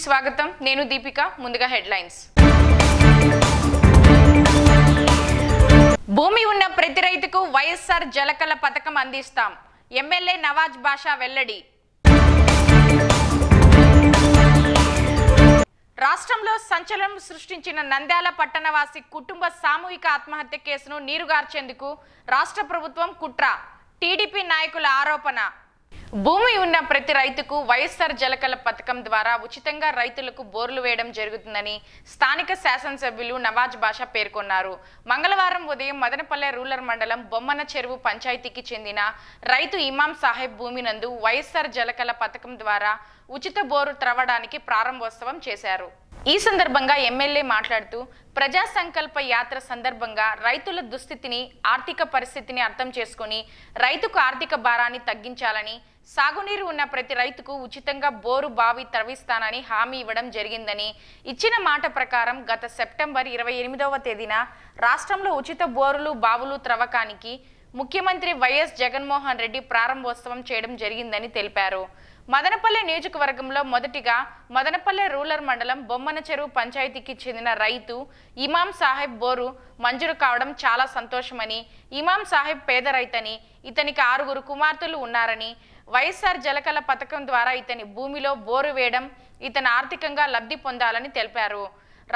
స్వాగతం నేను దీపిక ముందుగా హెడ్లైన్స్ భూమి ఉన్న ప్రతి రైతుకు వైఎస్ఆర్ జలకళ పథకం అందిస్తాం ఎమ్మెల్యే నవాజ్ బాషా వెల్లడి రాష్ట్రంలో సంచలనం సృష్టించిన నంద్యాల పట్టణవాసి కుటుంబ సామూహిక ఆత్మహత్య కేసును నీరుగార్చేందుకు రాష్ట్ర ప్రభుత్వం కుట్ర టీడీపీ నాయకుల ఆరోపణ భూమి ఉన్న ప్రతి రైతుకు వైఎస్ఆర్ జలకళ పథకం ద్వారా ఉచితంగా రైతులకు బోర్లు వేయడం జరుగుతుందని స్థానిక శాసనసభ్యులు నవాజ్ బాషా పేర్కొన్నారు. మంగళవారం ఉదయం మదనపల్లె రూరల్ మండలం బొమ్మన చెరువు పంచాయతీకి చెందిన రైతు ఇమాం సాహెబ్ భూమి నందు వైఎస్ఆర్ జలకళ పథకం ద్వారా ఉచిత బోరు త్రవ్వడానికి ప్రారంభోత్సవం చేశారు. ఈ సందర్భంగా ఎమ్మెల్యే మాట్లాడుతూ ప్రజా సంకల్ప యాత్ర సందర్భంగా రైతుల దుస్థితిని ఆర్థిక పరిస్థితిని అర్థం చేసుకుని రైతుకు ఆర్థిక భారాన్ని తగ్గించాలని సాగునీరు ఉన్న ప్రతి రైతుకు ఉచితంగా బోరు బావి త్రవ్విస్తానని హామీ ఇవ్వడం జరిగిందని ఇచ్చిన మాట ప్రకారం గత సెప్టెంబర్ 28వ తేదీన రాష్ట్రంలో ఉచిత బోరులు బావులు త్రవ్వకానికి ముఖ్యమంత్రి వైఎస్ జగన్మోహన్ రెడ్డి ప్రారంభోత్సవం చేయడం జరిగిందని తెలిపారు. మదనపల్లె నియోజకవర్గంలో మొదటిగా మదనపల్లె రూరల్ మండలం బొమ్మన చెరువు పంచాయతీకి చెందిన రైతు ఇమాం సాహెబ్ బోరు మంజూరు కావడం చాలా సంతోషమని, ఇమాం సాహెబ్ పేద రైతని, ఇతనికి 6 కుమార్తెలు ఉన్నారని, వైఎస్ఆర్ జలకళ పథకం ద్వారా ఇతని భూమిలో బోరు వేయడం ఇతను ఆర్థికంగా లబ్ధి పొందాలని తెలిపారు.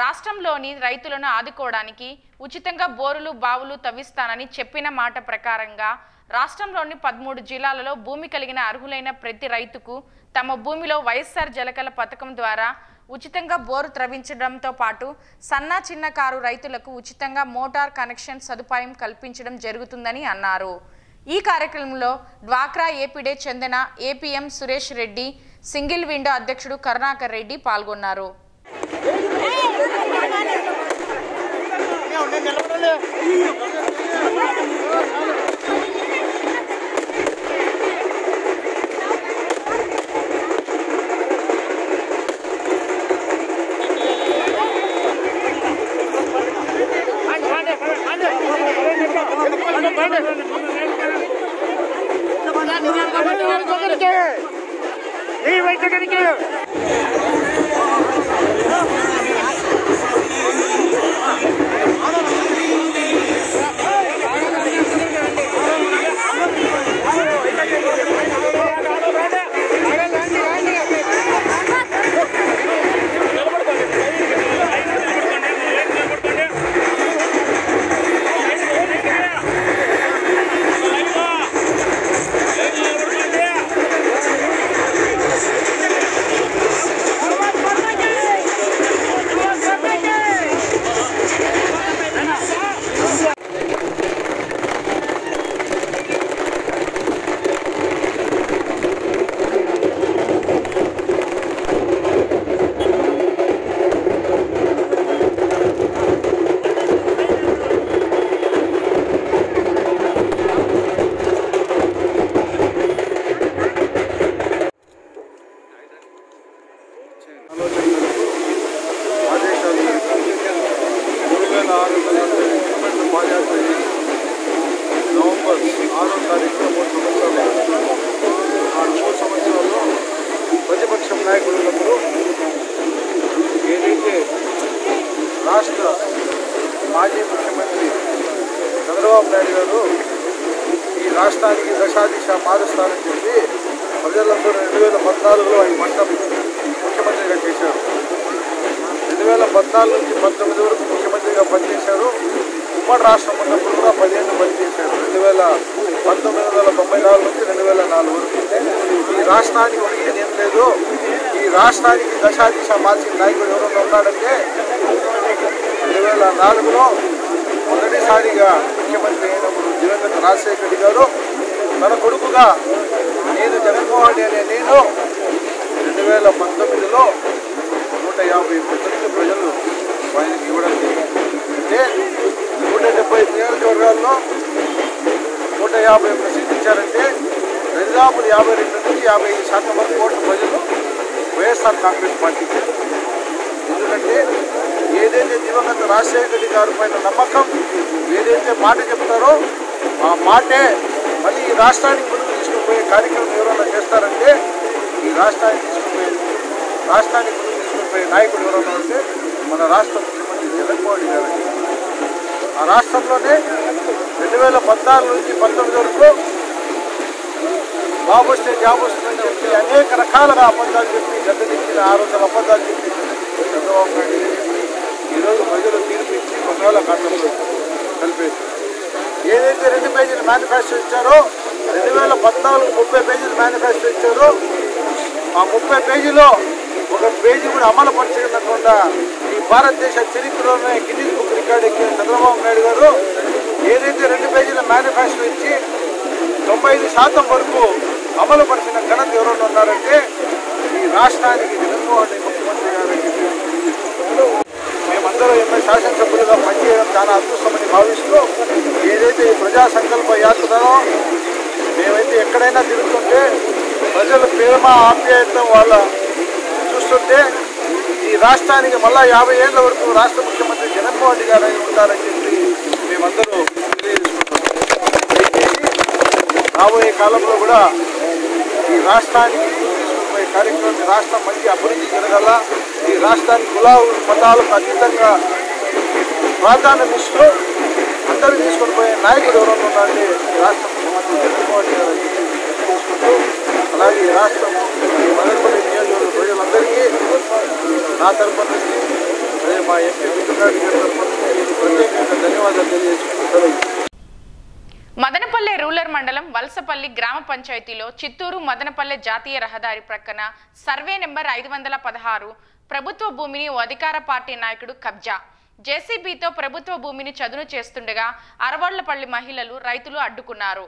రాష్ట్రంలోని రైతులను ఆదుకోవడానికి ఉచితంగా బోరులు బావులు తవ్విస్తానని చెప్పిన మాట ప్రకారంగా రాష్ట్రంలోని 13 జిల్లాలలో భూమి కలిగిన అర్హులైన ప్రతి రైతుకు తమ భూమిలో వైఎస్ఆర్ జలకళ పథకం ద్వారా ఉచితంగా బోరు త్రవ్వించడంతో పాటు సన్న చిన్నకారు రైతులకు ఉచితంగా మోటార్ కనెక్షన్ సదుపాయం కల్పించడం జరుగుతుందని అన్నారు. ఈ కార్యక్రమంలో డ్వాక్రా ఏపీడే చెందిన APM Suresh Reddy, single window అధ్యక్షుడు కరుణాకర్ రెడ్డి పాల్గొన్నారు. నవంబర్ 6వ తారీఖున 3 సంవత్సరాల్లో ప్రతిపక్షం నాయకులున్నప్పుడు ఏదైతే రాష్ట్ర మాజీ ముఖ్యమంత్రి చంద్రబాబు నాయుడు గారు ఈ రాష్ట్రానికి దశాదిశ మారుస్తారని చెప్పి ప్రజలందరూ 2014లో ఆయన మండలం ముఖ్యమంత్రిగా చేశారు. 2014 నుంచి 19 వరకు ముఖ్యమంత్రిగా పనిచేశారు. ఉమ్మడి రాష్ట్రం ఉన్నప్పుడు కూడా 10 ఏళ్ళు పనిచేశారు. 1994 నుంచి 2004 వరకు. ఈ రాష్ట్రానికి ఏం లేదు. ఈ రాష్ట్రానికి దశాదిశ మార్చిన నాయకుడు ఎవరైనా ఉన్నాడంటే 2004లో మొదటిసారిగా ముఖ్యమంత్రి అయినప్పుడు దివంగత రాజశేఖర రెడ్డి గారు తన కొడుకుగా నేను జగన్మోహన్ రెడ్డి అనే నేను 2019లో 150% ప్రజలు ఆయనకి ఇవ్వడం అంటే 170 నియోజకవర్గాల్లో 150 సీట్లు ఇచ్చారంటే దరిదాపులు 52 నుంచి 55% మంది ఓట్ల ప్రజలు వైఎస్ఆర్ కాంగ్రెస్ పార్టీకి. ఎందుకంటే ఏదైతే దివంగత రాజశేఖర రెడ్డి గారి పైన నమ్మకం, ఏదైతే మాట చెప్తారో ఆ మాటే మళ్ళీ ఈ రాష్ట్రానికి ముందుకు తీసుకుపోయే కార్యక్రమం ఎవరైనా చేస్తారంటే ఈ రాష్ట్రానికి ముందుకు తీసుకుపోయే తీసుకుపోయే నాయకుడు ఎవరన్నా ఉంటే మన రాష్ట్ర ముఖ్యమంత్రి జగన్మోహన్ రెడ్డి గారు. ఆ రాష్ట్రంలోనే 2014 నుంచి 19 వరకు బాబు వస్తే జాబ్ వస్తుందని చెప్పి అనేక రకాలుగా అబద్ధాలు చెప్పి గద్దెదించిన 600 అబద్ధాలు చెప్పి చంద్రబాబు నాయుడు ఈరోజు ప్రజలు తీర్పిచ్చి కొన్నేళ్ల కాలంలో కలిపేసి ఏదైతే 2 పేజీల మేనిఫెస్టో ఇచ్చారో 2014 30 పేజీల మేనిఫెస్టో ఇచ్చారో ఆ 30 పేజీలో ఒక పేజీ కూడా అమలు పరచకుండా ఈ భారతదేశ చరిత్రలోనే గిన్నిస్ బుక్ రికార్డ్ ఎక్కిన చంద్రబాబు నాయుడు గారు ఏదైతే 2 పేజీల మేనిఫెస్టో ఇచ్చి 95% వరకు అమలు పరిచిన ఘనత ఎవరైనా ఉన్నారంటే ఈ రాష్ట్రానికి జగన్మోహన్ రెడ్డి ముఖ్యమంత్రి గారు. మేమందరూ శాసనసభ్యులుగా పనిచేయడం చాలా అదృష్టమని భావిస్తూ ఏదైతే ఈ ప్రజా సంకల్ప యాత్రలో మేమైతే ఎక్కడైనా తిరుగుతుంటే ప్రజల ప్రేమ ఆప్యాయత వాళ్ళ చూస్తుంటే ఈ రాష్ట్రానికి మళ్ళా 50 ఏళ్ల వరకు రాష్ట్ర ముఖ్యమంత్రి జగన్మోహన్ రెడ్డి గారు ఉంటారని చెప్పి మేమందరూ తెలియజేసుకుంటున్నాం. రాబోయే కాలంలో కూడా ఈ రాష్ట్రానికి తీసుకుపోయే కార్యక్రమం రాష్ట్రం మంచి అభివృద్ధి జరగాల, ఈ రాష్ట్రానికి కులాలు మతాలకు అతీతంగా ప్రాధాన్యం ఇస్తూ అందరూ తీసుకొని పోయే నాయకుడు ఎవరైనా ఉన్నారంటే ఈ రాష్ట్ర ముఖ్యమంత్రి జగన్మోహన్ రెడ్డి గారు తీసుకుంటూ అలాగే ఈ రాష్ట్రం మదనపల్లి నియోజకవర్గ ప్రజలందరికీ నా తరఫు నుంచి అదే మా ఎంపీ మిత్రుగారి తరఫు నుంచి ప్రత్యేకంగా ధన్యవాదాలు తెలియజేసుకుంటున్నాను. మదనపల్లె రూరల్ మండలం వలసపల్లి గ్రామ పంచాయతీలో చిత్తూరు మదనపల్లె జాతీయ రహదారి ప్రక్కన సర్వే నెంబర్ 516 ప్రభుత్వ భూమిని ఓ అధికార పార్టీ నాయకుడు కబ్జా జేసీబీతో ప్రభుత్వ భూమిని చదును చేస్తుండగా అరవళ్లపల్లి మహిళలు రైతులు అడ్డుకున్నారు.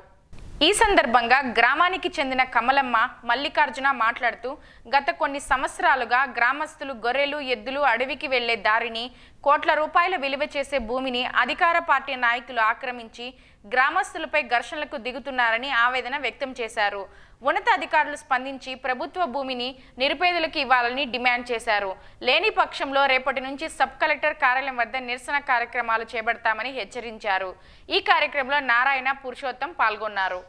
ఈ సందర్భంగా గ్రామానికి చెందిన కమలమ్మ మల్లికార్జున మాట్లాడుతూ గత కొన్ని సంవత్సరాలుగా గ్రామస్తులు గొర్రెలు ఎద్దులు అడవికి వెళ్లే దారిని కోట్ల రూపాయల విలువ చేసే భూమిని అధికార పార్టీ నాయకులు ఆక్రమించి గ్రామస్తులపై ఘర్షణలకు దిగుతున్నారని ఆవేదన వ్యక్తం చేశారు. ఉన్నత అధికారులు స్పందించి ప్రభుత్వ భూమిని నిరుపేదలకు ఇవ్వాలని డిమాండ్ చేశారు. లేని పక్షంలో రేపటి నుంచి సబ్ కలెక్టర్ కార్యాలయం వద్ద నిరసన కార్యక్రమాలు చేపడతామని హెచ్చరించారు. ఈ కార్యక్రమంలో నారాయణ పురుషోత్తం పాల్గొన్నారు.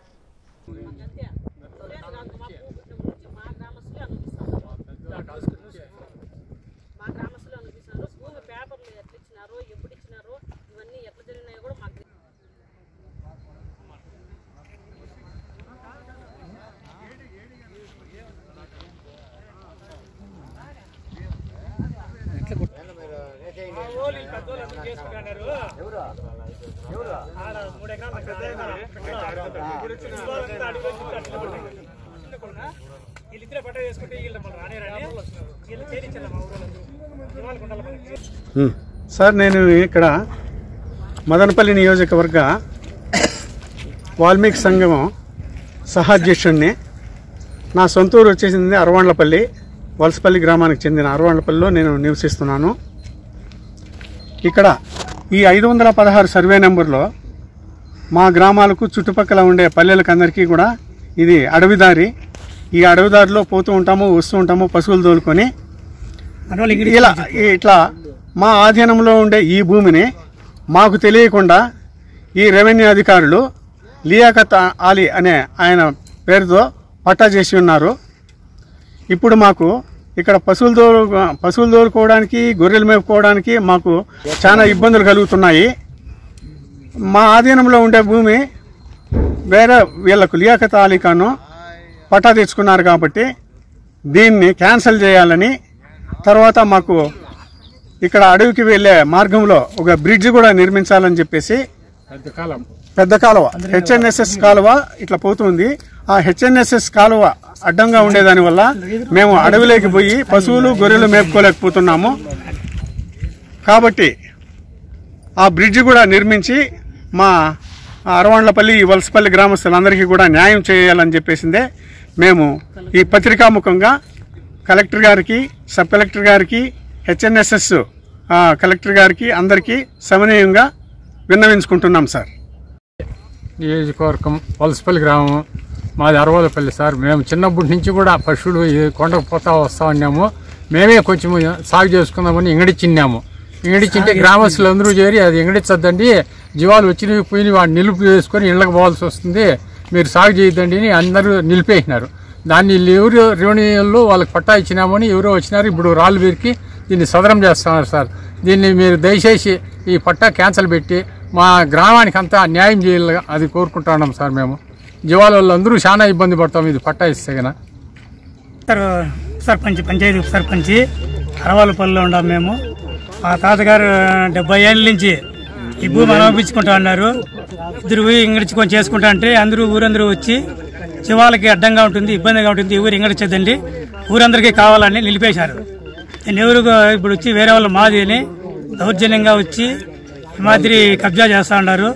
సార్, నేను ఇక్కడ మదనపల్లి నియోజకవర్గ వాల్మీకి సంఘం సహాధ్యక్షుడిని. నా సొంతూరు వచ్చేసింది అరవాండ్లపల్లి, వలసపల్లి గ్రామానికి చెందిన అరవాండ్లపల్లిలో నేను నివసిస్తున్నాను. ఇక్కడ ఈ 516 సర్వే నెంబర్లో మా గ్రామాలకు చుట్టుపక్కల ఉండే పల్లెలకు అందరికీ కూడా ఇది అడవిదారి. ఈ అడవిదారిలో పోతూ ఉంటాము, వస్తూ ఉంటాము పశువులు తోలుకొని. ఇట్లా మా ఆధీనంలో ఉండే ఈ భూమిని మాకు తెలియకుండా ఈ రెవెన్యూ అధికారులు లియాఖత్ అలీ అనే ఆయన పేరుతో పట్టా చేసి ఉన్నారు. ఇప్పుడు మాకు ఇక్కడ పశువులు తోలుకోవడానికి, గొర్రెలు మేపుకోవడానికి మాకు చాలా ఇబ్బందులు కలుగుతున్నాయి. మా ఆధీనంలో ఉండే భూమి వేరే వీళ్లకు లియాఖత్ అలీ ఖాన్ పట్టా తెచ్చుకున్నారు కాబట్టి దీన్ని క్యాన్సిల్ చేయాలని, తర్వాత మాకు ఇక్కడ అడవికి వెళ్లే మార్గంలో ఒక బ్రిడ్జ్ కూడా నిర్మించాలని చెప్పేసి పెద్ద కాలువ హెచ్ఎన్ఎస్ఎస్ కాలువ ఇట్లా పోతుంది. ఆ హెచ్ఎన్ఎస్ఎస్ కాలువ అడ్డంగా ఉండేదాని వల్ల మేము అడవిలోకి పోయి పశువులు గొర్రెలు మేపుకోలేకపోతున్నాము. కాబట్టి ఆ బ్రిడ్జ్ కూడా నిర్మించి మా అరవాండ్లపల్లి వలసపల్లి గ్రామస్తులందరికీ కూడా న్యాయం చేయాలని చెప్పేసిందే మేము ఈ పత్రికాముఖంగా కలెక్టర్ గారికి, సబ్ కలెక్టర్ గారికి, హెచ్ఎన్ఎస్ఎస్ కలెక్టర్ గారికి అందరికీ సమన్వయంగా విన్నవించుకుంటున్నాం. సార్, నియోజకవర్గం వలసపల్లి గ్రామం మాది అరవలపల్లి. సార్, మేము చిన్నప్పటి నుంచి కూడా పశువులు కొండకు పోతా వస్తూ ఉన్నాము. మేమే కొంచెం సాగు చేసుకుందామని ఇంగడిచ్చిన్నాము. ఇంగడిచ్చింటే గ్రామస్తులు అందరూ చేరి అది ఇంగడిచ్చద్దండి, జీవాలు వచ్చినవి పోయినవి వాడిని నిలుపు చేసుకొని ఇళ్ళకి పోవాల్సి వస్తుంది, మీరు సాగు చేయొద్దండి అని అందరూ నిలిపేసినారు. దాన్ని ఎవరు రెవెన్యూలో వాళ్ళకి పట్టా ఇచ్చినామని ఎవరో వచ్చినారు. ఇప్పుడు రాళ్ళు వీరికి దీన్ని సదరం చేస్తున్నారు సార్. దీన్ని మీరు దయచేసి ఈ పట్టా క్యాన్సిల్ పెట్టి మా గ్రామానికి అంతా న్యాయం చేయాలి అది కోరుకుంటున్నాం సార్. మేము జీవాల వాళ్ళందరూ చాలా ఇబ్బంది పడతాం ఇది పట్టా ఇస్తే కన్నా. సర్పంచ్ పంచాయతీ ఉప సర్పంచి అరవాలపల్లిలో ఉన్నాం మేము. మా తాతగారు 70 ఏళ్ళ నుంచి ఈ భూమి అనుభవించుకుంటా ఉన్నారు. ఇద్దరు ఇంగడించుకొని చేసుకుంటా అంటే ఊరందరూ వచ్చి జీవాలకి అడ్డంగా ఉంటుంది, ఇబ్బందిగా ఉంటుంది, ఎవరు ఇంగడించదండి, ఊరందరికీ కావాలని నిలిపేశారు. నేను ఎవరు ఇప్పుడు వచ్చి వేరే వాళ్ళు మాది అని దౌర్జన్యంగా వచ్చి ఈ మాదిరి కబ్జా చేస్తూ ఉన్నారు.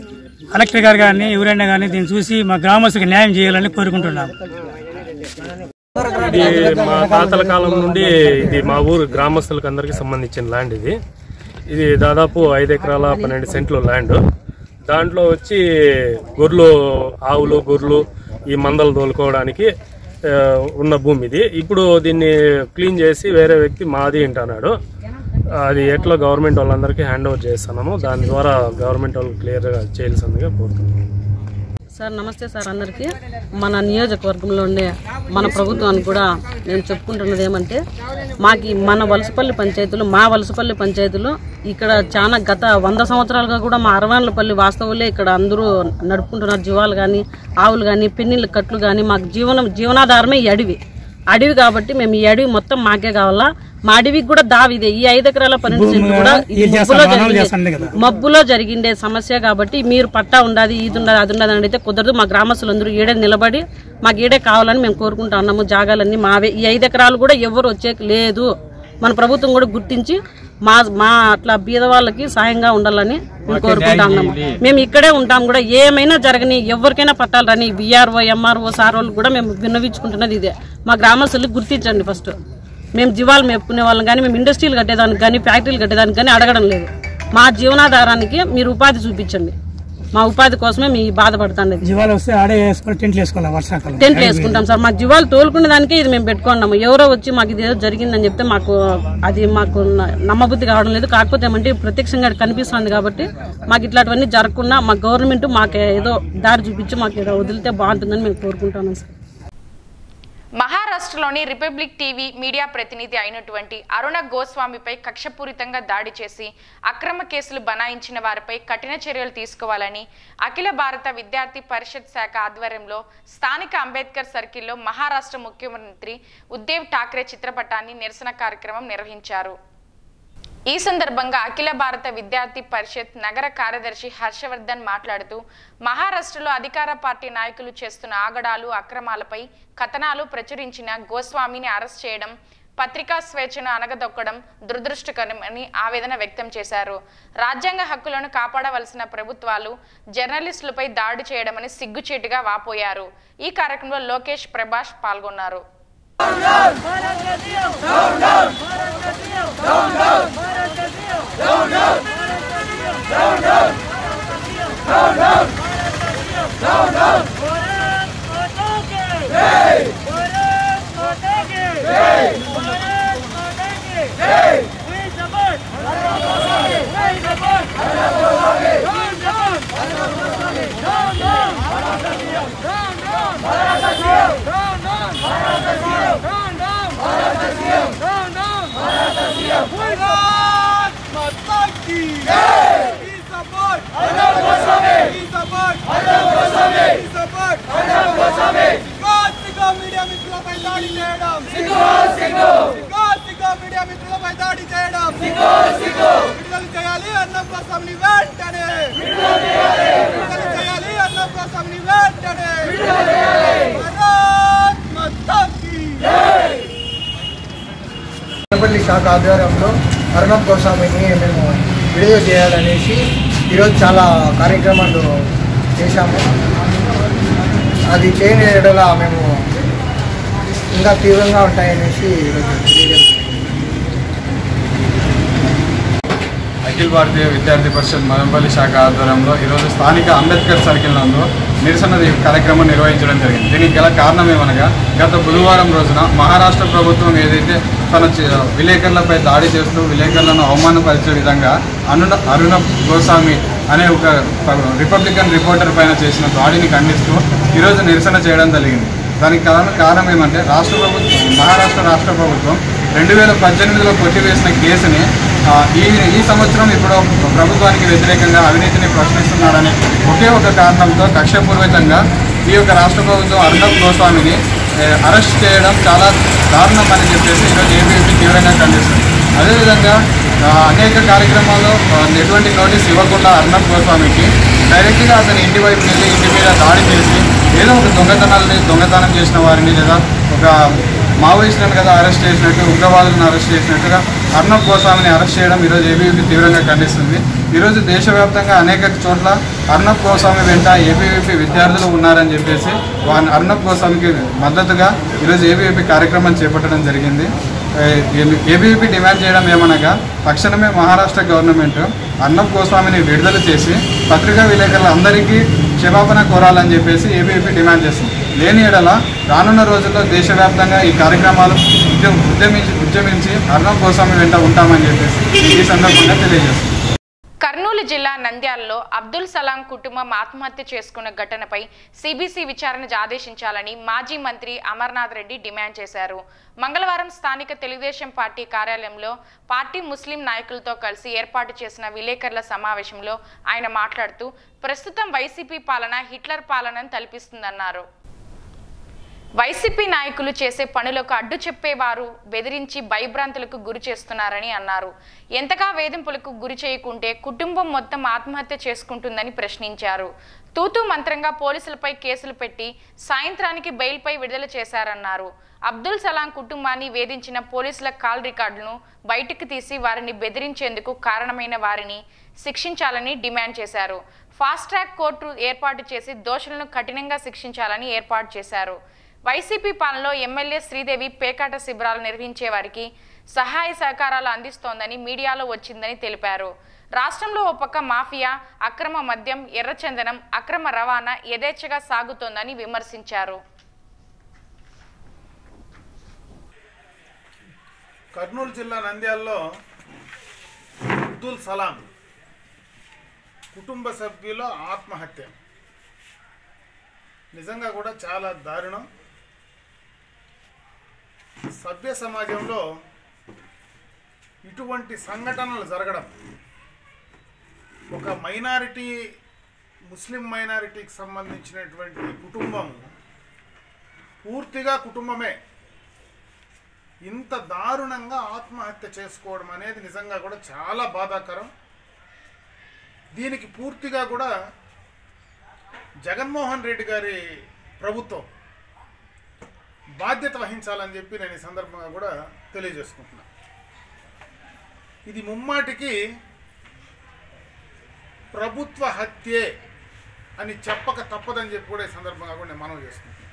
కలెక్టర్ గారు కానీ ఎవరైనా కానీ దీన్ని చూసి మా గ్రామస్తులకు న్యాయం చేయాలని కోరుకుంటున్నాం. ఇది మా తాతల కాలం నుండి ఇది మా ఊరు గ్రామస్తులకు అందరికీ సంబంధించిన ల్యాండ్. ఇది దాదాపు 5 ఎకరాల 12 సెంట్లు ల్యాండ్. దాంట్లో వచ్చి గొర్రెలు, ఆవులు, గొర్రెలు ఈ మందలు తోలుకోవడానికి ఉన్న భూమి ఇది. ఇప్పుడు దీన్ని క్లీన్ చేసి వేరే వ్యక్తి మాది అంటున్నాడు. అది ఎట్లా గవర్నమెంట్ వాళ్ళందరికీ హ్యాండ్ ఓవర్ చేస్తున్నాము. దాని ద్వారా గవర్నమెంట్ వాళ్ళు క్లియర్గా చేయాల్సిందిగా కోరుతున్నాము. సార్ నమస్తే సార్ అందరికీ. మన నియోజకవర్గంలో ఉండే మన ప్రభుత్వానికి కూడా నేను చెప్పుకుంటున్నది ఏమంటే, మాకు మన వలసపల్లి పంచాయతీలు, మా వలసపల్లి పంచాయతీలు ఇక్కడ చాలా గత 100 సంవత్సరాలుగా కూడా మా అరవాన్లపల్లి వాస్తవులే ఇక్కడ అందరూ నడుపుకుంటున్నారు. జీవాలు కానీ, ఆవులు కానీ, పెన్నీళ్ళ కట్లు కానీ, మాకు జీవనాధారమే ఈ అడవి కాబట్టి మేము ఈ అడవి మొత్తం మాకే కావాలా. మా అడవికి కూడా దావిదే. ఈ 5 ఎకరాల 12 సెంట్లు కూడా మబ్బులో జరిగిండే సమస్య కాబట్టి మీరు పట్టా ఉండాది, ఇది ఉండదు, అది ఉండదు అని అయితే కుదరదు. మా గ్రామస్తులందరూ ఈడే నిలబడి మాకు ఈడే కావాలని మేము కోరుకుంటా ఉన్నాము. జాగాలన్నీ మావే. ఈ 5 ఎకరాలు కూడా ఎవరు వచ్చేకి లేదు. మన ప్రభుత్వం కూడా గుర్తించి మా అట్లా బీద వాళ్ళకి సాయంగా ఉండాలని మేము కోరుకుంటా ఉన్నాము. మేము ఇక్కడే ఉంటాం కూడా. ఏమైనా జరగని, ఎవరికైనా పట్టాలి రాని విఆర్ఓ, ఎంఆర్ఓ సార్ వాళ్ళు కూడా మేము విన్నవించుకుంటున్నది ఇదే. మా గ్రామస్తులకు గుర్తించండి. ఫస్ట్ మేము జీవాలు మేపుకునే వాళ్ళని కానీ, మేము ఇండస్ట్రీలు కట్టేదానికి కానీ, ఫ్యాక్టరీలు కట్టేదానికి కానీ అడగడం లేదు. మా జీవనాధారానికి మీరు ఉపాధి చూపించండి. మా ఉపాధి కోసమే మీ బాధపడుతుంది. టెంట్లు వేసుకుంటాం సార్. మా జీవాలు తోలుకునే దానికే ఇది మేము పెట్టుకున్నాము. ఎవరో వచ్చి మాకు ఇది ఏదో జరిగిందని చెప్తే మాకు నమ్మబుద్ధి కావడం లేదు. కాకపోతే ఏమంటే ప్రత్యక్షంగా కనిపిస్తుంది కాబట్టి మాకు ఇట్లాంటివన్నీ జరగకుండా మా గవర్నమెంట్ మాకు ఏదో దారి చూపించి మాకు ఏదో వదిలితే బాగుంటుందని మేము కోరుకుంటున్నాం సార్. మహారాష్ట్రలోని రిపబ్లిక్ టీవీ మీడియా ప్రతినిధి అయినటువంటి అరుణ గోస్వామిపై కక్షపూరితంగా దాడి చేసి అక్రమ కేసులు బనాయించిన వారిపై కఠిన చర్యలు తీసుకోవాలని అఖిల భారత విద్యార్థి పరిషత్ శాఖ ఆధ్వర్యంలో స్థానిక అంబేద్కర్ సర్కిల్లో మహారాష్ట్ర ముఖ్యమంత్రి ఉద్ధవ్ ఠాక్రే చిత్రపటాన్ని నిరసన కార్యక్రమం నిర్వహించారు. ఈ సందర్భంగా అఖిల భారత విద్యార్థి పరిషత్ నగర కార్యదర్శి హర్షవర్ధన్ మాట్లాడుతూ, మహారాష్ట్రలో అధికార పార్టీ నాయకులు చేస్తున్న ఆగడాలు, అక్రమాలపై కథనాలు ప్రచురించిన గోస్వామిని అరెస్ట్ చేయడం, పత్రికా స్వేచ్ఛను అనగదొక్కడం దురదృష్టకరమని ఆవేదన వ్యక్తం చేశారు. రాజ్యాంగ హక్కులను కాపాడవలసిన ప్రభుత్వాలు జర్నలిస్టులపై దాడి చేయడమని సిగ్గుచేటుగా వాపోయారు. ఈ కార్యక్రమంలో లోకేష్, ప్రభాష్ పాల్గొన్నారు. శాఖ ఆధ్వర్యంలో అరుణబ్ గోస్వామిని మేము విడుదల చేయాలనేసి ఈరోజు చాలా కార్యక్రమాలు చేశాము. అది చేయని ఎడల మేము ఇంకా తీవ్రంగా ఉంటాయనేసి అఖిల భారతీయ విద్యార్థి పరిషత్ మదనపల్లి శాఖ ఆధ్వర్యంలో ఈరోజు స్థానిక అంబేద్కర్ సర్కిల్ నందు నిరసన కార్యక్రమం నిర్వహించడం జరిగింది. దీనికి గల కారణం ఏమనగా, గత బుధవారం రోజున మహారాష్ట్ర ప్రభుత్వం ఏదైతే తన విలేకరులపై దాడి చేస్తూ విలేకరులను అవమానపరిచే విధంగా అరుణ గోస్వామి అనే ఒక రిపబ్లికన్ రిపోర్టర్ పైన చేసిన దాడిని ఖండిస్తూ ఈరోజు నిరసన చేయడం జరిగింది. దానికి కారణం ఏమంటే మహారాష్ట్ర రాష్ట్ర ప్రభుత్వం 2018లో కొట్టివేసిన కేసుని ఈ సంవత్సరం ఇప్పుడు ప్రభుత్వానికి వ్యతిరేకంగా అవినీతిని ప్రశ్నిస్తున్నారని ఒకే ఒక కారణంతో కక్షపూర్వకంగా ఈ యొక్క రాష్ట్ర ప్రభుత్వం అర్నబ్ గోస్వామిని అరెస్ట్ చేయడం చాలా దారుణం అని చెప్పేసి ఈరోజు ఏబీవీపీ తీవ్రంగా ఖండిస్తుంది. అదేవిధంగా అనేక కార్యక్రమాల్లో ఎటువంటి నోటీస్ ఇవ్వకుండా అర్నబ్ గోస్వామికి డైరెక్ట్గా అతని ఇంటి వైపు వెళ్ళి ఇంటి మీద దాడి చేసి ఏదో ఒక దొంగతనం చేసిన వారిని లేదా ఒక మావోయిస్టులను కదా అరెస్ట్ చేసినట్టు ఉగ్రవాదులను అరెస్ట్ చేసినట్టుగా అర్నబ్ గోస్వామిని అరెస్ట్ చేయడం ఈరోజు ఏబీవీపీ తీవ్రంగా ఖండిస్తుంది. ఈరోజు దేశవ్యాప్తంగా అనేక చోట్ల అర్నబ్ గోస్వామి వెంట ఏబీవీపీ విద్యార్థులు ఉన్నారని చెప్పేసి అర్నబ్ గోస్వామికి మద్దతుగా ఈరోజు ఏబీవీపీ కార్యక్రమం చేపట్టడం జరిగింది. ఏబీవీపీ డిమాండ్ చేయడం ఏమనగా తక్షణమే మహారాష్ట్ర గవర్నమెంట్ అర్నబ్ గోస్వామిని విడుదల చేసి పత్రికా విలేకరులందరికీ క్షమాపణ కోరాలని చెప్పేసి ఏబీవీపీ డిమాండ్ చేస్తుంది. లేని ఎడల రానున్న రోజుల్లో దేశవ్యాప్తంగా ఈ కార్యక్రమాలు ఉద్యమించి అర్నబ్ గోస్వామి వెంట ఉంటామని చెప్పేసి ఈ సందర్భంగా తెలియజేస్తుంది. కర్నూలు జిల్లా నంద్యాలలో అబ్దుల్ సలాం కుటుంబం ఆత్మహత్య చేసుకున్న ఘటనపై సిబిసి విచారణ ఆదేశించాలని మాజీ మంత్రి అమర్నాథ్ రెడ్డి డిమాండ్ చేశారు. మంగళవారం స్థానిక తెలుగుదేశం పార్టీ కార్యాలయంలో పార్టీ ముస్లిం నాయకులతో కలిసి ఏర్పాటు చేసిన విలేకరుల సమావేశంలో ఆయన మాట్లాడుతూ ప్రస్తుతం వైసీపీ పాలన హిట్లర్ పాలనను తలపిస్తుందన్నారు. వైసీపీ నాయకులు చేసే పనులకు అడ్డు చెప్పేవారు బెదిరించి భయభ్రాంతులకు గురి చేస్తున్నారని అన్నారు. ఎంతగా వేధింపులకు గురి చేయకుంటే కుటుంబం మొత్తం ఆత్మహత్య చేసుకుంటుందని ప్రశ్నించారు. తూతూ మంత్రంగా పోలీసులపై కేసులు పెట్టి సాయంత్రానికి బెయిల్పై విడుదల చేశారన్నారు. అబ్దుల్ సలాం కుటుంబాన్ని వేధించిన పోలీసుల కాల్ రికార్డులను బయటకు తీసి వారిని బెదిరించేందుకు కారణమైన వారిని శిక్షించాలని డిమాండ్ చేశారు. ఫాస్ట్ ట్రాక్ కోర్టు ఏర్పాటు చేసి దోషులను కఠినంగా శిక్షించాలని ఏర్పాటు చేశారు. వైసీపీ పాలనలో ఎమ్మెల్యే శ్రీదేవి పేకాట శిబిరాలు నిర్వహించే వారికి సహాయ సహకారాలు అందిస్తోందని మీడియాలో వచ్చిందని తెలిపారు. రాష్ట్రంలో ఓ పక్క మాఫియా, అక్రమ మద్యం, ఎర్రచందనం, అక్రమ రవాణా యథేచ్ఛగా సాగుతోందని విమర్శించారు. కర్నూలు జిల్లా నంద్యాలలో అబ్దుల్ సలాం కుటుంబ సభ్యుల ఆత్మహత్య నిజంగా కూడా చాలా దారుణం. సభ్య సమాజంలో ఇటువంటి సంఘటనలు జరగడం, ఒక మైనారిటీ ముస్లిం మైనారిటీకి సంబంధించినటువంటి కుటుంబం పూర్తిగా కుటుంబమే ఇంత దారుణంగా ఆత్మహత్య చేసుకోవడం అనేది నిజంగా కూడా చాలా బాధాకరం. దీనికి పూర్తిగా కూడా జగన్మోహన్ రెడ్డి గారి ప్రభుత్వం బాధ్యత వహించాలని చెప్పి నేను ఈ సందర్భంగా కూడా తెలియజేసుకుంటున్నా. ఇది ముమ్మాటికి ప్రభుత్వ హత్యే అని చెప్పక తప్పదని చెప్పి కూడా ఈ సందర్భంగా కూడా నేను మనవి చేసుకుంటున్నాను.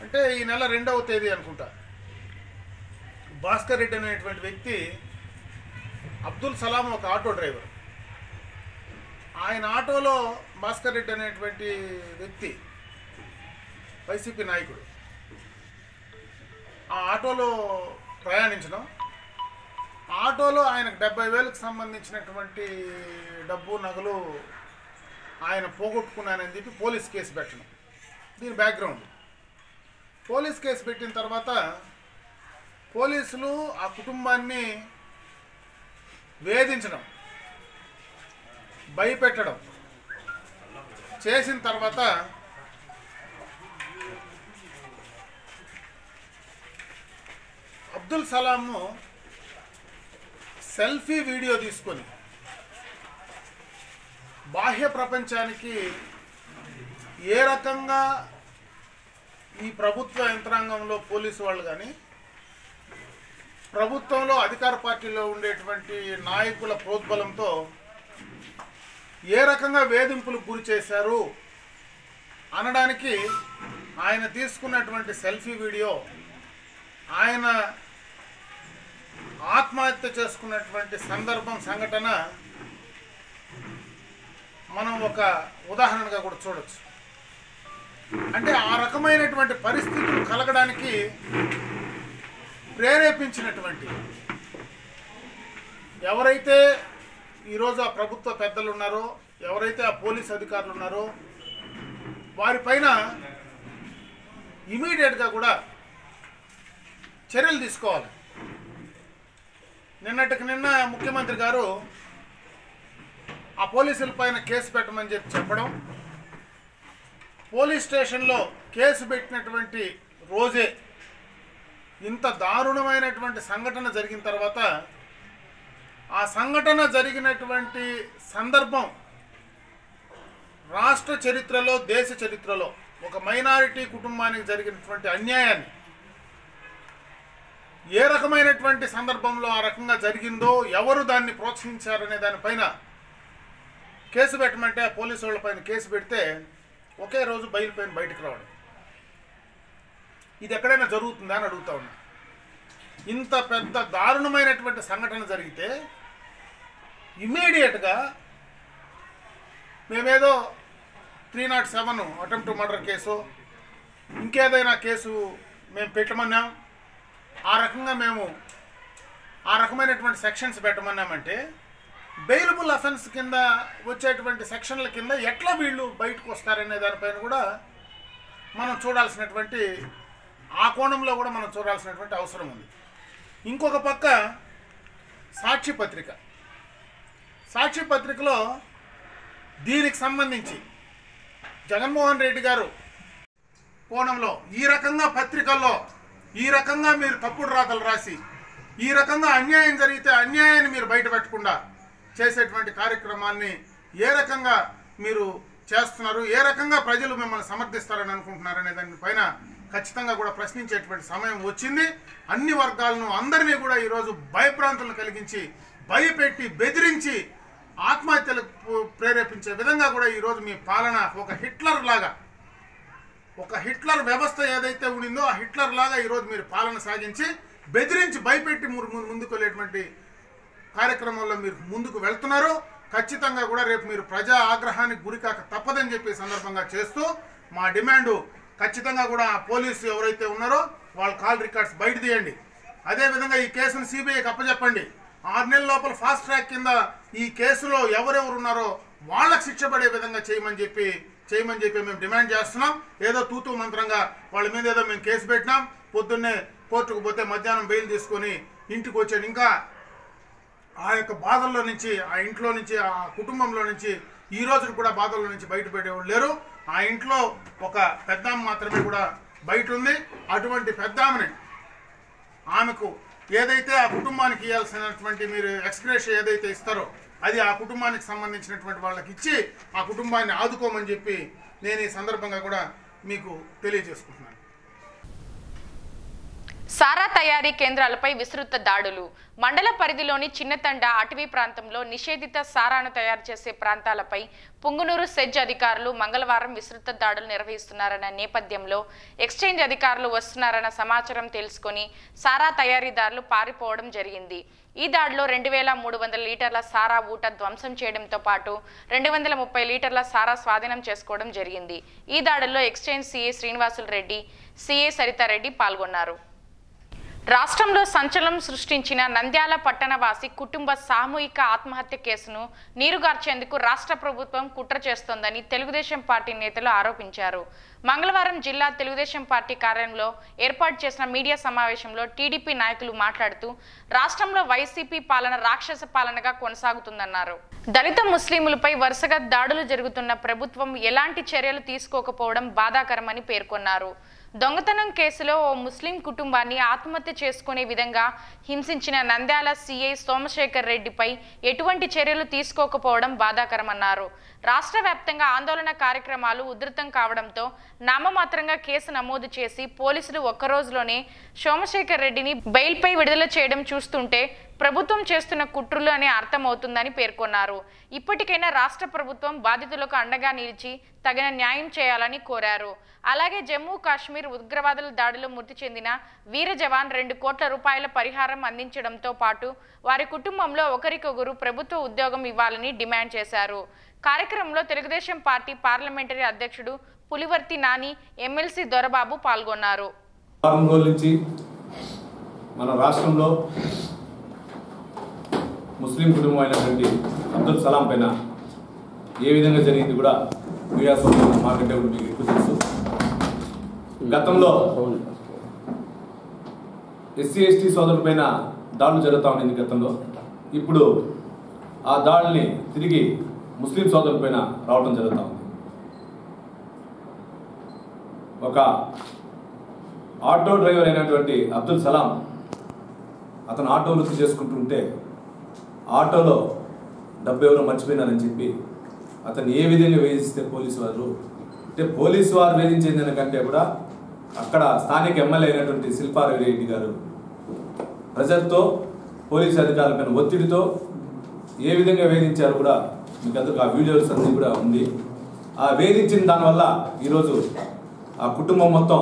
అంటే ఈ నెల 2వ తేదీ అనుకుంటా భాస్కర్ రెడ్డి అనేటువంటి వ్యక్తి, అబ్దుల్ సలాం ఒక ఆటో డ్రైవర్, ఆయన ఆటోలో భాస్కర్ రెడ్డి అనేటువంటి వ్యక్తి వైసీపీ నాయకుడు ఆ ఆటోలో ప్రయాణించడం, ఆటోలో ఆయనకు 70,000కు సంబంధించినటువంటి డబ్బు నగలు ఆయన పోగొట్టుకున్నానని చెప్పి పోలీస్ కేసు పెట్టడం. దీని బ్యాక్గ్రౌండ్, పోలీస్ కేసు పెట్టిన తర్వాత పోలీసులు ఆ కుటుంబాన్ని వేధించడం, భయపెట్టడం చేసిన తర్వాత అబ్దుల్ సలాంను సెల్ఫీ వీడియో తీసుకొని బాహ్య ప్రపంచానికి ఏ రకంగా ఈ ప్రభుత్వ యంత్రాంగంలో పోలీసు వాళ్ళు కానీ ప్రభుత్వంలో అధికార పార్టీలో ఉండేటువంటి నాయకుల ప్రోద్బలంతో ఏ రకంగా వేధింపులకు గురి చేశారు అనడానికి ఆయన తీసుకున్నటువంటి సెల్ఫీ వీడియో, ఆయన ఆత్మహత్య చేసుకున్నటువంటి సంఘటన మనం ఒక ఉదాహరణగా కూడా చూడొచ్చు. అంటే ఆ రకమైనటువంటి పరిస్థితులు కలగడానికి ప్రేరేపించినటువంటి ఎవరైతే ఈరోజు ఆ ప్రభుత్వ పెద్దలు ఉన్నారో, ఎవరైతే ఆ పోలీస్ అధికారులు ఉన్నారో వారిపైన ఇమీడియట్గా కూడా చర్యలు తీసుకోవాలి. నిన్నటికి నిన్న ముఖ్యమంత్రి గారు ఆ పోలీసుల పైన కేసు పెట్టమని చెప్పడం, పోలీస్ స్టేషన్లో కేసు పెట్టినటువంటి రోజే ఇంత దారుణమైనటువంటి సంఘటన జరిగిన తర్వాత ఆ సంఘటన జరిగినటువంటి సందర్భం రాష్ట్ర చరిత్రలో, దేశ చరిత్రలో ఒక మైనారిటీ కుటుంబానికి జరిగినటువంటి అన్యాయాన్ని ఏ రకమైనటువంటి సందర్భంలో ఆ రకంగా జరిగిందో, ఎవరు దాన్ని ప్రోత్సహించారనే దానిపైన కేసు పెట్టమంటే ఆ పోలీసు వాళ్ళపైన కేసు పెడితే ఒకే రోజు బెయిల్ పైన బయటకు రావడం, ఇది ఎక్కడైనా జరుగుతుందా అని అడుగుతా ఉన్నా. ఇంత పెద్ద దారుణమైనటువంటి సంఘటన జరిగితే ఇమ్మీడియట్గా మేమేదో 307 అటెంప్ట్ టు మర్డర్ కేసు, ఇంకేదైనా కేసు మేము పెట్టమన్నాం, ఆ రకంగా మేము ఆ రకమైనటువంటి సెక్షన్స్ పెట్టమన్నామంటే బెయిలబుల్ అఫెన్స్ కింద వచ్చేటువంటి సెక్షన్ల కింద ఎట్లా వీళ్ళు బయటకు వస్తారనే దానిపైన కూడా మనం చూడాల్సినటువంటి, ఆ కోణంలో కూడా మనం చూడాల్సినటువంటి అవసరం ఉంది. ఇంకొక పక్క సాక్షి పత్రికలో దీనికి సంబంధించి జగన్మోహన్ రెడ్డి గారు కోణంలో ఈ రకంగా పత్రికల్లో ఈ రకంగా మీరు తప్పుడు రాతలు రాసి ఈ రకంగా అన్యాయం జరిగితే అన్యాయాన్ని మీరు బయట పెట్టకుండా చేసేటువంటి కార్యక్రమాన్ని ఏ రకంగా మీరు చేస్తున్నారు, ఏ రకంగా ప్రజలు మిమ్మల్ని సమర్థిస్తారని అనుకుంటున్నారనే దానిపైన ఖచ్చితంగా కూడా ప్రశ్నించేటువంటి సమయం వచ్చింది. అన్ని వర్గాలను అందరినీ కూడా ఈరోజు భయభ్రాంతులను కలిగించి, భయపెట్టి, బెదిరించి ఆత్మహత్యలకు ప్రేరేపించే విధంగా కూడా ఈరోజు మీ పాలన ఒక హిట్లర్ లాగా, ఒక హిట్లర్ వ్యవస్థ ఏదైతే ఉండిందో ఆ హిట్లర్ లాగా ఈరోజు మీరు పాలన సాగించి బెదిరించి భయపెట్టి ముందుకు వెళ్ళేటువంటి కార్యక్రమంలో మీరు ముందుకు వెళ్తున్నారు. ఖచ్చితంగా కూడా రేపు మీరు ప్రజా ఆగ్రహానికి గురికాక తప్పదని చెప్పి సందర్భంగా చేస్తూ మా డిమాండు ఖచ్చితంగా కూడా పోలీసు ఎవరైతే ఉన్నారో వాళ్ళ కాల్ రికార్డ్స్ బయట తీయండి. అదేవిధంగా ఈ కేసును సిబిఐకి అప్పచెప్పండి. 6 నెలల లోపల ఫాస్ట్ ట్రాక్ కింద ఈ కేసులో ఎవరెవరు ఉన్నారో వాళ్ళకి శిక్ష పడే విధంగా చేయమని చెప్పి మేము డిమాండ్ చేస్తున్నాం. ఏదో తూతూ మంత్రంగా వాళ్ళ మీద ఏదో మేము కేసు పెట్టినాం, పొద్దున్నే కోర్టుకు పోతే మధ్యాహ్నం బెయిల్ తీసుకొని ఇంటికి వచ్చాడు. ఇంకా ఆ యొక్క బాధల్లో నుంచి, ఆ ఇంట్లో నుంచి, ఆ కుటుంబంలో నుంచి ఈ రోజు కూడా బాధల్లో నుంచి బయటపెట్టేవాళ్ళు లేరు. ఆ ఇంట్లో ఒక పెద్దామ మాత్రమే కూడా బయట ఉంది. అటువంటి పెద్దామని ఆమెకు ఏదైతే ఆ కుటుంబానికి ఇవ్వాల్సినటువంటి మీరు ఎక్స్గ్రేషియా ఏదైతే ఇస్తారో అది ఆ కుటుంబానికి సంబంధించినటువంటి వాళ్ళకి ఇచ్చి ఆ కుటుంబాన్ని ఆదుకోమని చెప్పి నేను ఈ సందర్భంగా కూడా మీకు తెలియజేసుకుంటున్నాను. సారా తయారీ కేంద్రాలపై విస్తృత దాడులు. మండల పరిధిలోని చిన్నతండ అటవీ ప్రాంతంలో నిషేధిత సారాను తయారు చేసే ప్రాంతాలపై పుంగునూరు సెజ్ అధికారులు మంగళవారం విస్తృత దాడులు నిర్వహిస్తున్నారన్న నేపథ్యంలో ఎక్స్చేంజ్ అధికారులు వస్తున్నారన్న సమాచారం తెలుసుకొని సారా తయారీదారులు పారిపోవడం జరిగింది. ఈ దాడిలో 2300 లీటర్ల సారా ఊట ధ్వంసం చేయడంతో పాటు 230 లీటర్ల సారా స్వాధీనం చేసుకోవడం జరిగింది. ఈ దాడుల్లో exchange CI Srinivasulu Reddy, CI Saritha Reddy పాల్గొన్నారు. రాష్ట్రంలో సంచలనం సృష్టించిన నంద్యాల పట్టణవాసి కుటుంబ సామూహిక ఆత్మహత్య కేసును నీరుగార్చేందుకు రాష్ట్ర ప్రభుత్వం కుట్ర చేస్తోందని తెలుగుదేశం పార్టీ నేతలు ఆరోపించారు. మంగళవారం జిల్లా తెలుగుదేశం పార్టీ కార్యాలయంలో ఏర్పాటు చేసిన మీడియా సమావేశంలో టీడీపీ నాయకులు మాట్లాడుతూ రాష్ట్రంలో వైసీపీ పాలన రాక్షస పాలనగా కొనసాగుతుందన్నారు. దళిత ముస్లింలపై వరుసగా దాడులు జరుగుతున్న ప్రభుత్వం ఎలాంటి చర్యలు తీసుకోకపోవడం బాధాకరమని పేర్కొన్నారు. దొంగతనం కేసులో ఓ ముస్లిం కుటుంబాన్ని ఆత్మహత్య చేసుకునే విధంగా హింసించిన నంద్యాల సిఐ సోమశేఖర్ రెడ్డిపై ఎటువంటి చర్యలు తీసుకోకపోవడం బాధాకరమన్నారు. రాష్ట్ర వ్యాప్తంగా ఆందోళన కార్యక్రమాలు ఉధృతం కావడంతో నామమాత్రంగా కేసు నమోదు చేసి పోలీసులు ఒక్కరోజులోనే సోమశేఖర్ రెడ్డిని బెయిల్పై విడుదల చేయడం చూస్తుంటే ప్రభుత్వం చేస్తున్న కుట్రలు అని అర్థమవుతుందని పేర్కొన్నారు. ఇప్పటికైనా రాష్ట్ర ప్రభుత్వం బాధితులకు అండగా నిలిచి తగిన న్యాయం చేయాలని కోరారు. అలాగే జమ్మూ కాశ్మీర్ ఉగ్రవాదుల దాడిలో మృతి చెందిన వీర జవాన్ 2 కోట్ల రూపాయల పరిహారం అందించడంతో పాటు వారి కుటుంబంలో ఒకరికొకరు ప్రభుత్వ ఉద్యోగం ఇవ్వాలని డిమాండ్ చేశారు. కార్యక్రమంలో తెలుగుదేశం పార్టీ పార్లమెంటరీ అధ్యక్షుడు పులివర్తి నాని, ఎమ్మెల్సీ దొరబాబు పాల్గొన్నారు. మన రాష్ట్రంలో ముస్లిం కుటుంబం అయినటువంటి అబ్దుల్ సలాం పైన ఏ విధంగా జరిగింది కూడా మీడియా సోదరులు మాకంటే కూడా మీకు ఎక్కువ తెలుసు. గతంలో ఎస్సీ ఎస్టీ సోదరుల పైన దాడులు జరుగుతూ ఉండింది గతంలో. ఇప్పుడు ఆ దాడుల్ని తిరిగి ముస్లిం సోదరుల పైన రావడం జరుగుతూ ఉంది. ఒక ఆటో డ్రైవర్ అయినటువంటి అబ్దుల్ సలాం అతను ఆటో వృత్తి చేసుకుంటుంటే ఆటోలో డబ్బు ఎవరో మర్చిపోయినారని చెప్పి అతను ఏ విధంగా వేధిస్తే పోలీసు వారు వేధించేది దానికంటే కూడా అక్కడ స్థానిక ఎమ్మెల్యే అయినటువంటి శిల్పారెడ్డి గారు ప్రజలతో పోలీసు అధికారులపైన ఒత్తిడితో ఏ విధంగా వేధించారు కూడా మీకు అందరికీ ఆ వీడియోస్ అన్నీ కూడా ఉంది. ఆ వేధించిన దానివల్ల ఈరోజు ఆ కుటుంబం మొత్తం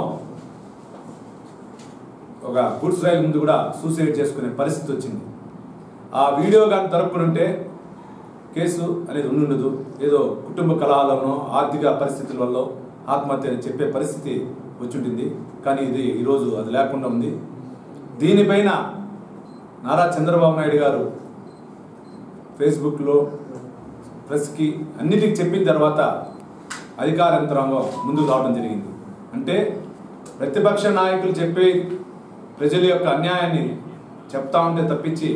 ఒక గూడ్స్ రైలు ముందు కూడా సూసైడ్ చేసుకునే పరిస్థితి వచ్చింది. ఆ వీడియో కానీ దొరకకుంటే కేసు అనేది ఉండదు. ఏదో కుటుంబ కలహాలను ఆర్థిక పరిస్థితుల వల్ల ఆత్మహత్య అని చెప్పే పరిస్థితి వచ్చి ఉంటుంది. కానీ ఇది ఈరోజు అది లేకుండా ఉంది. దీనిపైన నారా చంద్రబాబు నాయుడు గారు ఫేస్బుక్లో ప్రెస్కి అన్నిటికీ చెప్పిన తర్వాత అధికార యంత్రాంగం ముందుకు రావడం జరిగింది. అంటే ప్రతిపక్ష నాయకులు చెప్పే ప్రజల యొక్క అన్యాయాన్ని చెప్తా ఉంటే తప్పించి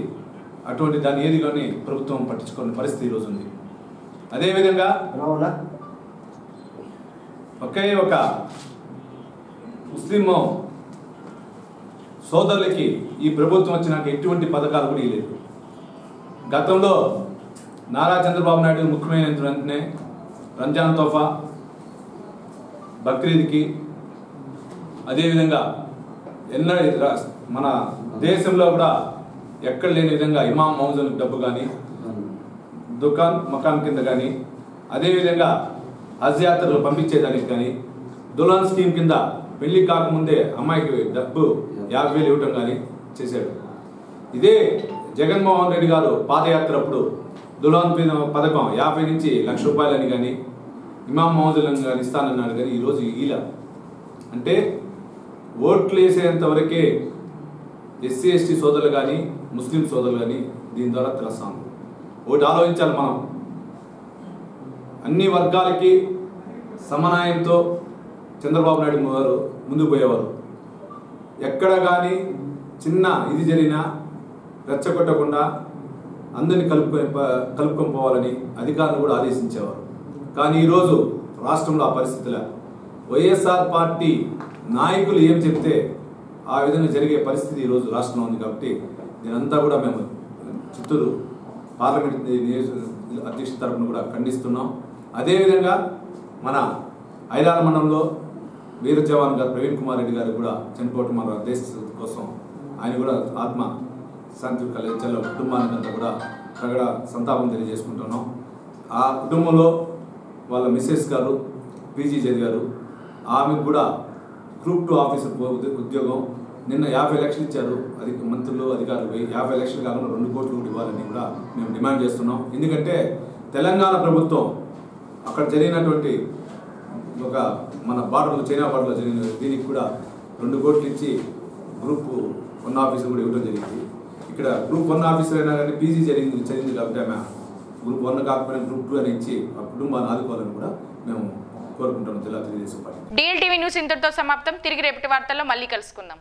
అటువంటి దాన్ని ఏది కానీ ప్రభుత్వం పట్టించుకునే పరిస్థితి ఈరోజు ఉంది. అదేవిధంగా ఒకే ఒక ముస్లిం సోదరులకి ఈ ప్రభుత్వం వచ్చినాక ఎటువంటి పథకాలు కూడా ఇవ్వలేదు. గతంలో నారా చంద్రబాబు నాయుడు ముఖ్యమైన వెంటనే రంజాన్ తోఫా, బక్రీద్కి, అదేవిధంగా మన దేశంలో కూడా ఎక్కడ లేని విధంగా ఇమాం మౌజులకు డబ్బు కానీ, దుకాన్ మకాన్ కింద కానీ, అదేవిధంగా హజ్ యాత్రలు పంపించేదానికి కానీ, దులాన్ స్కీమ్ కింద పెళ్లి కాకముందే అమ్మాయికి డబ్బు 50,000 ఇవ్వటం కానీ చేశాడు. ఇదే జగన్మోహన్ రెడ్డి గారు పాదయాత్ర అప్పుడు దులాన్ పథకం 50 నుంచి ₹1,00,000 అని కానీ, ఇమాం మౌజులను కానీ ఇస్తానన్నాడు. కానీ ఈరోజు ఈల అంటే ఓట్లు వేసేంత వరకే ఎస్సీ ఎస్టీ సోదరులు కానీ ముస్లిం సోదరులు కానీ దీని ద్వారా తెలుస్తాము. ఒకటి ఆలోచించాలి, మనం అన్ని వర్గాలకి సమన్వయంతో చంద్రబాబు నాయుడు గారు ముందుకు పోయేవారు. ఎక్కడ కానీ చిన్న ఇది జరిగినా రెచ్చగొట్టకుండా అందరినీ కలుపుకొని పోవాలని అధికారులు కూడా ఆదేశించేవారు. కానీ ఈరోజు రాష్ట్రంలో ఆ పరిస్థితిలో వైఎస్ఆర్ పార్టీ నాయకులు ఏం చెప్తే ఆ విధంగా జరిగే పరిస్థితి ఈరోజు రాష్ట్రంలో ఉంది. కాబట్టి దీనంతా కూడా మేము చిత్తూరు పార్లమెంట్ అధ్యక్షుల తరఫున కూడా ఖండిస్తున్నాం. అదేవిధంగా మన ఐదాల మండలంలో వీర జవాన్ గారు ప్రవీణ్ కుమార్ రెడ్డి గారు కూడా చనిపోవటం మన దేశ కోసం ఆయన కూడా ఆత్మ శాంతి కలిగించాల కుటుంబానికంతా కూడా ప్రగడ సంతాపం తెలియజేసుకుంటున్నాం. ఆ కుటుంబంలో వాళ్ళ మిస్సెస్ గారు పీజీ చదివారు. ఆమెకు కూడా గ్రూప్ 2 ఆఫీసర్ ఉద్యోగం నిన్న 50 లక్షలు ఇచ్చారు. మంత్రులు అధికారులు 50 లక్షలు కాకుండా 2 కోట్లు కూడా ఇవ్వాలని కూడా మేము డిమాండ్ చేస్తున్నాం. ఎందుకంటే తెలంగాణ ప్రభుత్వం అక్కడ జరిగినటువంటి ఒక మన బార్డర్లో చైనా బార్డర్లో జరిగిన దీనికి కూడా 2 కోట్లు ఇచ్చి గ్రూప్ 1 ఆఫీసర్ కూడా ఇవ్వడం జరిగింది. ఇక్కడ గ్రూప్ 1 ఆఫీసర్ అయినా కానీ పీజీ చదివింది కాబట్టి ఆమె గ్రూప్ 1 కాకపోయినా గ్రూప్ 2 అని ఇచ్చి ఆ కుటుంబాన్ని ఆదుకోవాలని కూడా మేము కోరుకుంటున్నాం జిల్లా తెలుగుదేశం పార్టీ. DLTV న్యూస్ ఇంతటితో సమాప్తం. తిరిగి రేపటి వార్తల్లో మళ్ళీ కలుసుకుందాం.